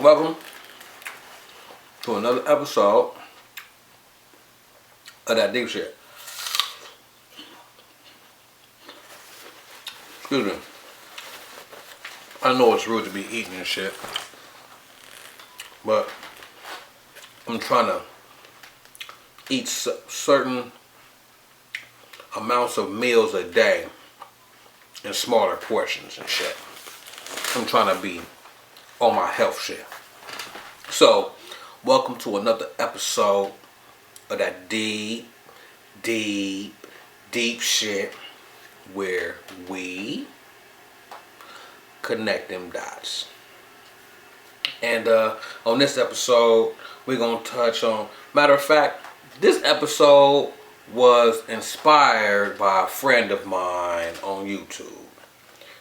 Welcome to another episode of That Deep Shit. Excuse me. I know it's rude to be eating and shit, but I'm trying to eat certain amounts of meals a day in smaller portions and shit. I'm trying to be on my health shit. So, welcome to another episode of That Deep Shit, where we connect them dots. And on this episode, we're going to touch on, matter of fact, this episode was inspired by a friend of mine on YouTube.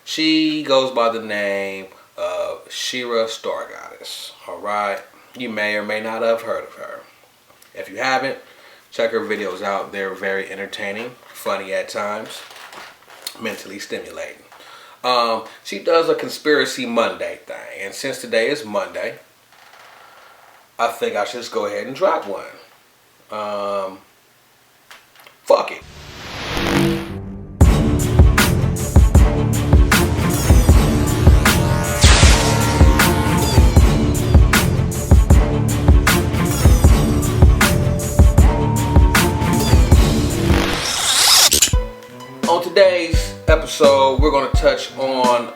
She goes by the name of Shira Star Goddess. Alright? You may or may not have heard of her. If you haven't, check her videos out. They're very entertaining, funny at times, mentally stimulating. She does a Conspiracy Monday thing. And since today is Monday, I think I should just go ahead and drop one. Fuck it. On today's episode, we're going to touch on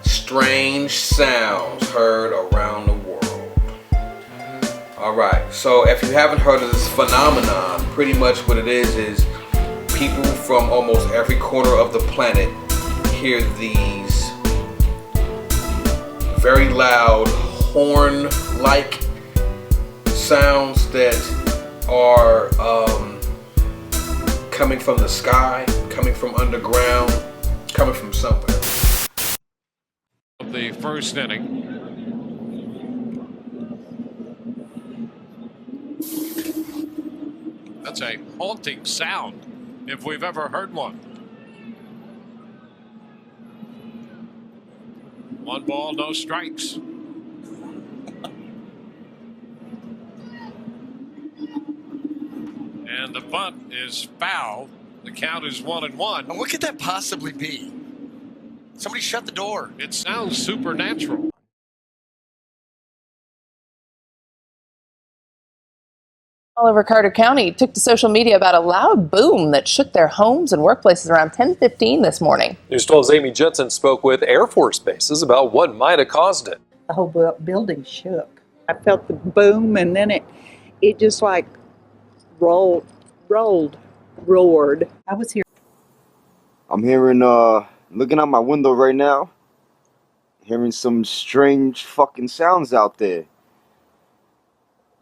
strange sounds heard around the world. Alright, so if you haven't heard of this phenomenon, pretty much what it is people from almost every corner of the planet hear these very loud horn-like sounds that are coming from the sky, coming from underground, coming from somewhere. The first inning. That's a haunting sound, if we've ever heard one. One ball, no strikes. And the bunt is foul. The count is 1-1. And what could that possibly be? Somebody shut the door. It sounds supernatural. All over Carter County took to social media about a loud boom that shook their homes and workplaces around 10:15 this morning. News 12's Amy Jensen spoke with Air Force bases about what might have caused it. The whole building shook. I felt the boom, and then it just like roared. I was here. I'm hearing, looking out my window right now, hearing some strange fucking sounds out there.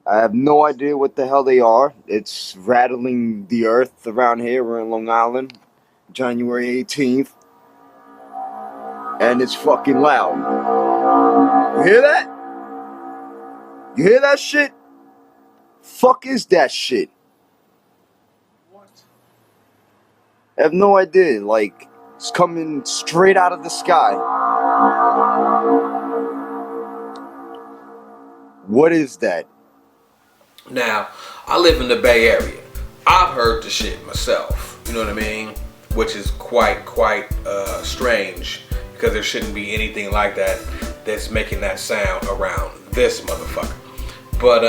I have no idea what the hell they are. It's rattling the earth around here. We're in Long Island, January 18th. And it's fucking loud. You hear that? You hear that shit? Fuck is that shit? What? I have no idea. Like, it's coming straight out of the sky. What is that? Now, I live in the Bay Area. I've heard the shit myself, you know what I mean? Which is quite strange, because there shouldn't be anything like that that's making that sound around this motherfucker. But,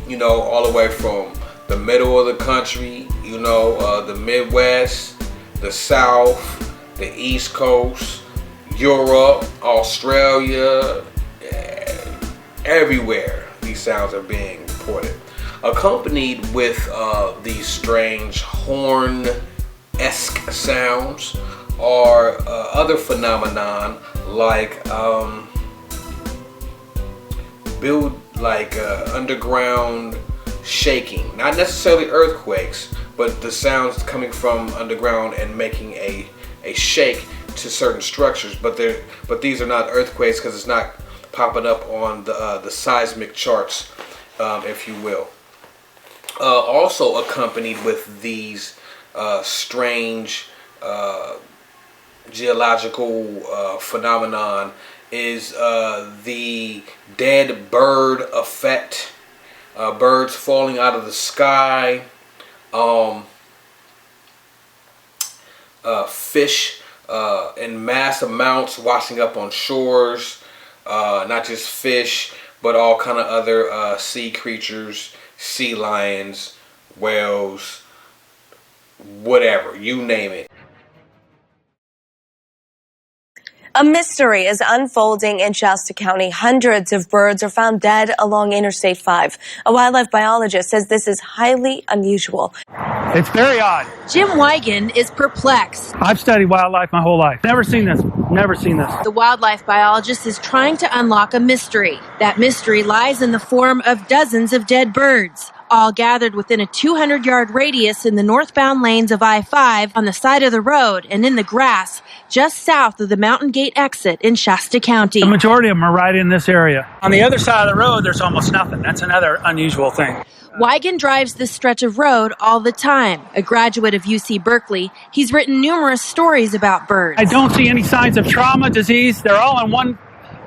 you know, all the way from the middle of the country, you know, the Midwest, the South, the East Coast, Europe, Australia, everywhere these sounds are being reported. Accompanied with these strange horn-esque sounds are other phenomenon like underground shaking. Not necessarily earthquakes, but the sounds coming from underground and making a shake to certain structures. But these are not earthquakes because it's not popping up on the seismic charts, if you will. Also accompanied with these strange geological phenomenon is the dead bird effect. Birds falling out of the sky. Fish in mass amounts washing up on shores. Not just fish, but all kind of other sea creatures, sea lions, whales, whatever, you name it. A mystery is unfolding in Shasta County. Hundreds of birds are found dead along Interstate 5. A wildlife biologist says this is highly unusual. It's very odd. Jim Wigan is perplexed. I've studied wildlife my whole life. Never seen this. Never seen this. The wildlife biologist is trying to unlock a mystery. That mystery lies in the form of dozens of dead birds, all gathered within a 200-yard radius in the northbound lanes of I-5 on the side of the road and in the grass just south of the Mountain Gate exit in Shasta County. The majority of them are right in this area. On the other side of the road, there's almost nothing. That's another unusual thing. Wigan drives this stretch of road all the time. A graduate of UC Berkeley, he's written numerous stories about birds. I don't see any signs of trauma, disease. They're all in one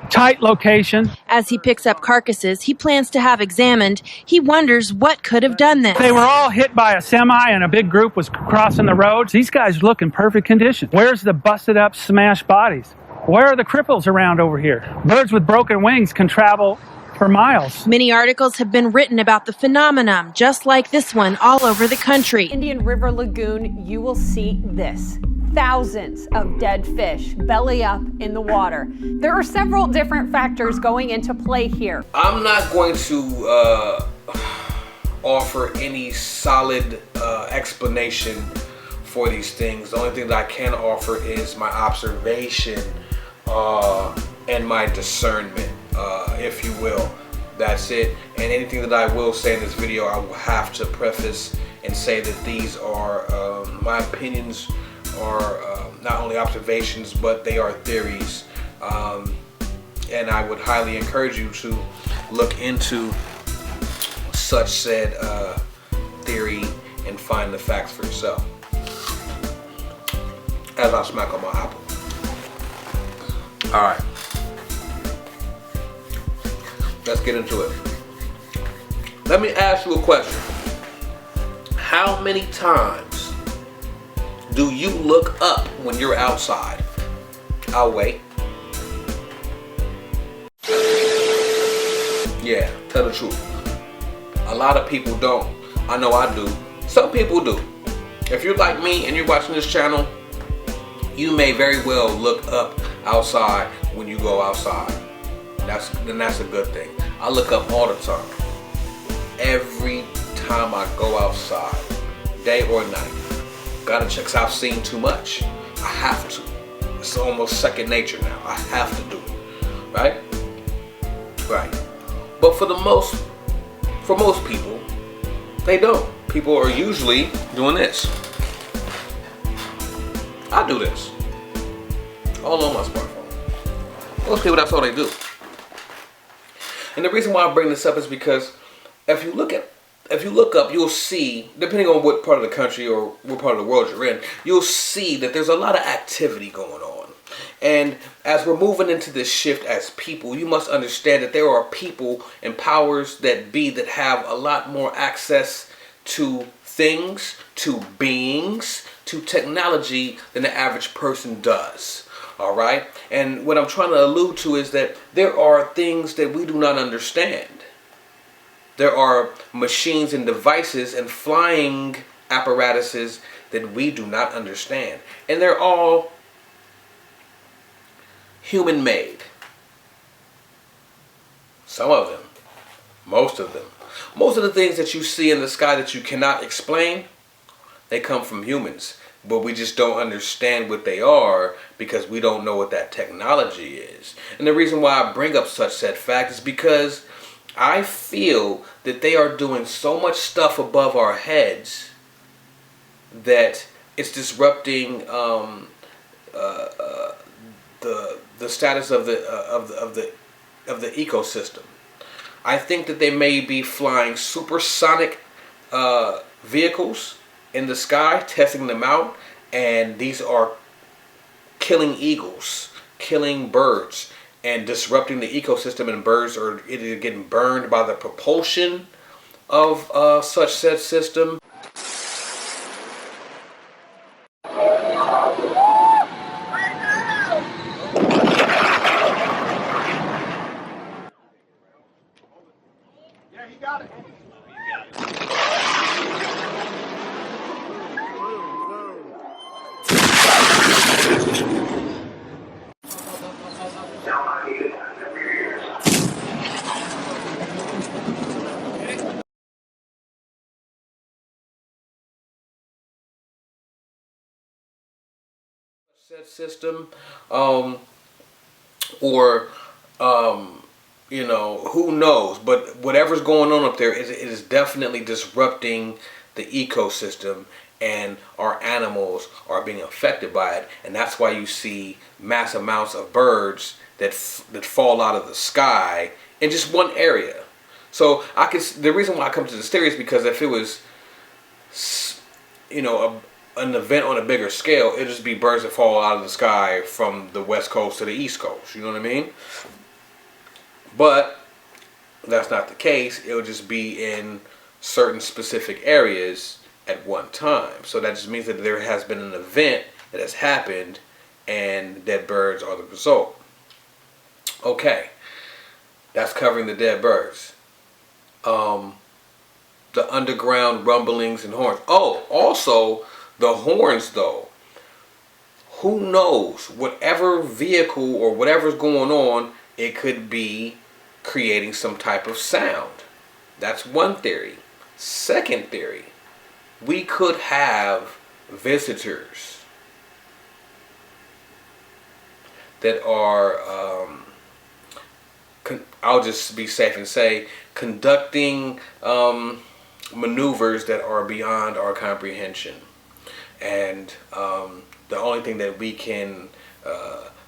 tight location. As he picks up carcasses he plans to have examined, he wonders what could have done this. They were all hit by a semi and a big group was crossing the road. These guys look in perfect condition. Where's the busted up, smashed bodies? Where are the cripples around over here? Birds with broken wings can travel for miles. Many articles have been written about the phenomenon, just like this one, all over the country. Indian River Lagoon, you will see this. Thousands of dead fish belly up in the water. There are several different factors going into play here. I'm not going to offer any solid explanation for these things. The only thing that I can offer is my observation and my discernment, if you will. That's it. And anything that I will say in this video, I will have to preface and say that these are my opinions, are not only observations, but they are theories. And I would highly encourage you to look into such said theory and find the facts for yourself. As I smack on my apple. Alright. Let's get into it. Let me ask you a question. How many times do you look up when you're outside? I'll wait. Yeah, tell the truth. A lot of people don't. I know I do. Some people do. If you're like me and you're watching this channel, you may very well look up outside when you go outside. That's a good thing. I look up all the time. Every time I go outside, day or night. Gotta check, 'cause I've seen too much. I have to. It's almost second nature now. I have to do it. Right? Right. But for most people, they don't. People are usually doing this. I do this. All on my smartphone. Most people, that's all they do. And the reason why I bring this up is because if you look up, you'll see, depending on what part of the country or what part of the world you're in, you'll see that there's a lot of activity going on. And as we're moving into this shift as people, you must understand that there are people and powers that be that have a lot more access to things, to beings, to technology than the average person does. All right? And what I'm trying to allude to is that there are things that we do not understand. There are machines and devices and flying apparatuses that we do not understand. And they're all human-made. Some of them. Most of them. Most of the things that you see in the sky that you cannot explain, they come from humans. But we just don't understand what they are because we don't know what that technology is. And the reason why I bring up such said fact is because I feel that they are doing so much stuff above our heads that it's disrupting the status of the ecosystem. I think that they may be flying supersonic vehicles in the sky, testing them out, and these are killing eagles, killing birds, and disrupting the ecosystem, and birds are either getting burned by the propulsion of such said system. Said system, or you know, who knows, but whatever's going on up there it is definitely disrupting the ecosystem, and our animals are being affected by it, and that's why you see mass amounts of birds that fall out of the sky in just one area. So the reason why I come to this theory is because if it was, you know, an event on a bigger scale, it'd just be birds that fall out of the sky from the west coast to the east coast. You know what I mean? But that's not the case. It'll just be in certain specific areas at one time. So that just means that there has been an event that has happened, and dead birds are the result. Okay, that's covering the dead birds. The underground rumblings and horns. Oh, also the horns, though. Who knows? Whatever vehicle or whatever's going on, it could be creating some type of sound. That's one theory. Second theory, we could have visitors that are, I'll just be safe and say, conducting maneuvers that are beyond our comprehension. And the only thing that we can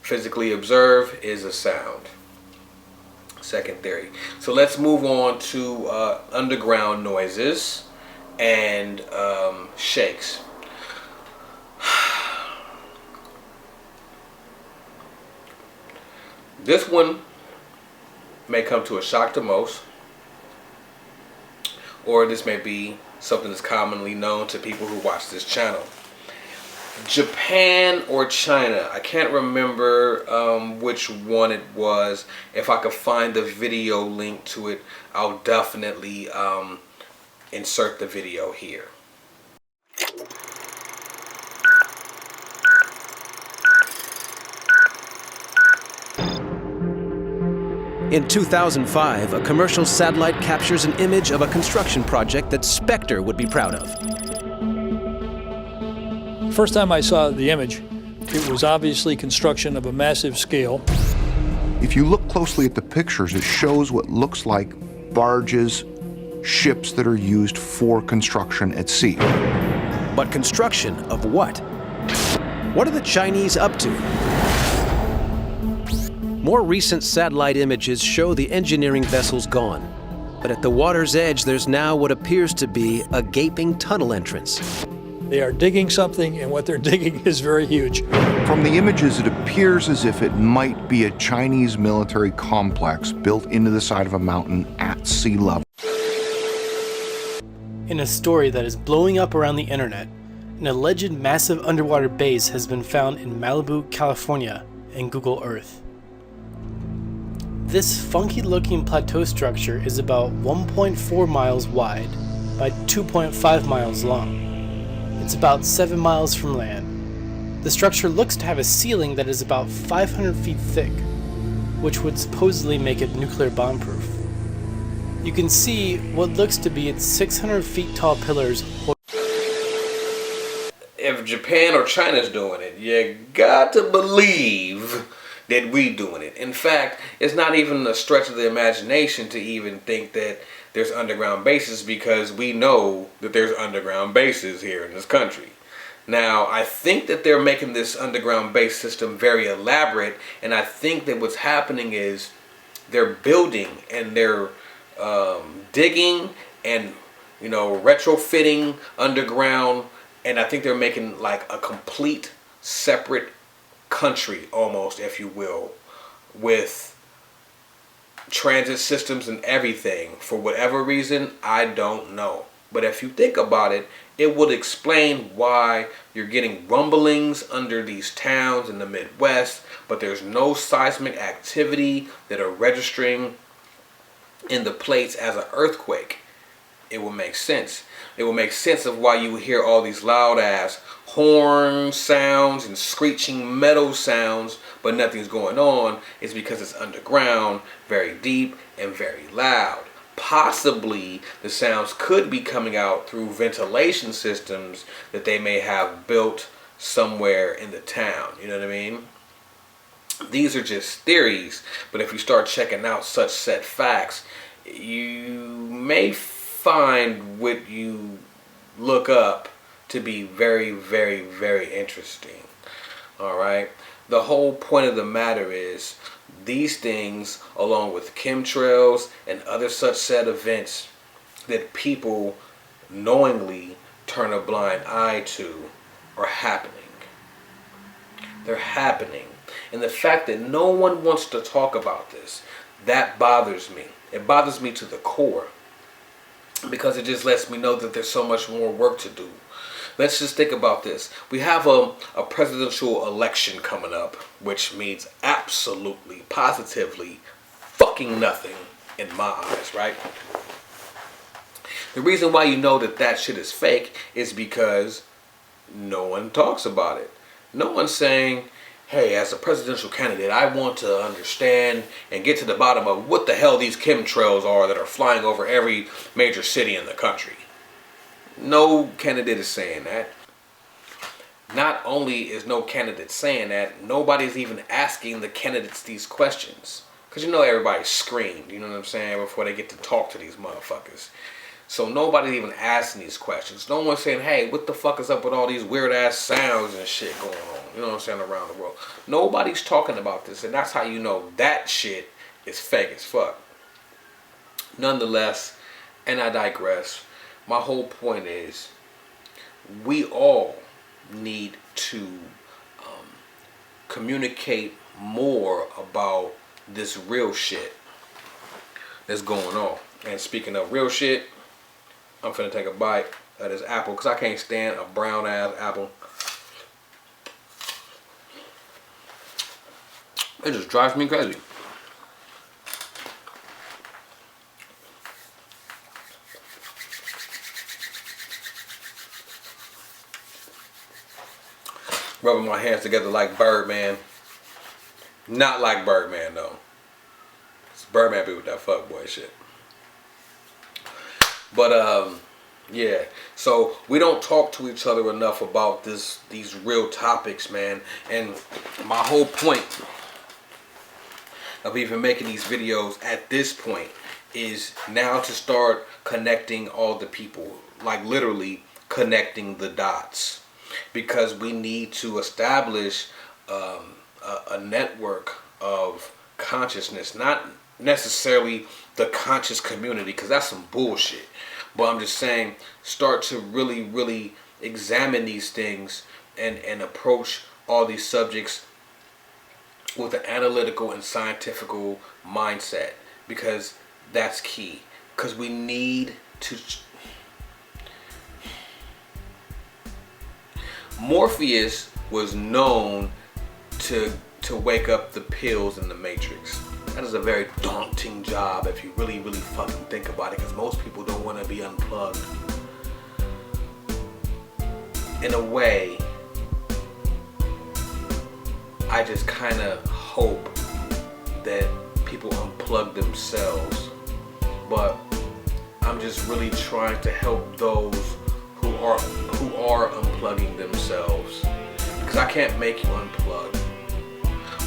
physically observe is a sound. Second theory. So let's move on to underground noises and shakes. This one may come to a shock to most, or this may be something that's commonly known to people who watch this channel. Japan or China, I can't remember which one it was. If I could find the video link to it, I'll definitely insert the video here. In 2005, a commercial satellite captures an image of a construction project that Spectre would be proud of. First time I saw the image, it was obviously construction of a massive scale. If you look closely at the pictures, it shows what looks like barges, ships that are used for construction at sea. But construction of what? What are the Chinese up to? More recent satellite images show the engineering vessels gone. But at the water's edge, there's now what appears to be a gaping tunnel entrance. They are digging something, and what they're digging is very huge. From the images, it appears as if it might be a Chinese military complex built into the side of a mountain at sea level. In a story that is blowing up around the internet, an alleged massive underwater base has been found in Malibu, California, in Google Earth. This funky-looking plateau structure is about 1.4 miles wide by 2.5 miles long. It's about 7 miles from land. The structure looks to have a ceiling that is about 500 feet thick, which would supposedly make it nuclear bomb-proof. You can see what looks to be its 600 feet tall pillars. If Japan or China's doing it, you got to believe that we doing it. In fact, it's not even a stretch of the imagination to even think that there's underground bases, because we know that there's underground bases here in this country. Now, I think that they're making this underground base system very elaborate, and I think that what's happening is they're building and they're digging and, you know, retrofitting underground, and I think they're making like a complete separate country, almost, if you will, with transit systems and everything. For whatever reason, I don't know. But if you think about it, it would explain why you're getting rumblings under these towns in the Midwest, but there's no seismic activity that are registering in the plates as an earthquake. It will make sense. It will make sense of why you hear all these loud ass horn sounds and screeching metal sounds, but nothing's going on. It's because it's underground, very deep, and very loud. Possibly the sounds could be coming out through ventilation systems that they may have built somewhere in the town. You know what I mean? These are just theories, but if you start checking out such set facts, you may find what you look up to be very, very, very interesting. All right. The whole point of the matter is these things, along with chemtrails and other such set events that people knowingly turn a blind eye to, are happening. They're happening. And the fact that no one wants to talk about this, that bothers me. It bothers me to the core, because it just lets me know that there's so much more work to do. Let's just think about this. We have a presidential election coming up, which means absolutely, positively, fucking nothing in my eyes, right? The reason why you know that that shit is fake is because no one talks about it. No one's saying, hey, as a presidential candidate, I want to understand and get to the bottom of what the hell these chemtrails are that are flying over every major city in the country. No candidate is saying that. Not only is no candidate saying that, nobody's even asking the candidates these questions. Because you know everybody's screened, you know what I'm saying, before they get to talk to these motherfuckers. So nobody's even asking these questions. No one's saying, hey, what the fuck is up with all these weird ass sounds and shit going on? You know what I'm saying, around the world. Nobody's talking about this, and that's how you know that shit is fake as fuck. Nonetheless, and I digress, my whole point is we all need to communicate more about this real shit that's going on. And speaking of real shit, I'm finna take a bite of this apple because I can't stand a brown ass apple. It just drives me crazy. Rubbing my hands together like Birdman. Not like Birdman though. It's Birdman be with that fuckboy shit. But yeah. So we don't talk to each other enough about these real topics, man. And my whole point of even making these videos at this point is now to start connecting all the people, like literally connecting the dots, because we need to establish a network of consciousness, not necessarily the conscious community, because that's some bullshit, but I'm just saying start to really, really examine these things and approach all these subjects with an analytical and scientific mindset, because that's key. Because we need to... Morpheus was known to wake up the pills in the Matrix. That is a very daunting job if you really, really fucking think about it, because most people don't want to be unplugged. In a way, I just kind of hope that people unplug themselves, but I'm just really trying to help those who are unplugging themselves, because I can't make you unplug.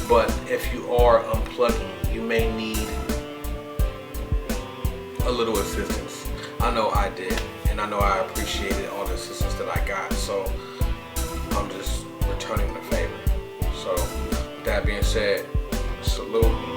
But if you are unplugging, you may need a little assistance. I know I did, and I know I appreciated all the assistance that I got, so I'm just returning the favor. So, with that being said, salute.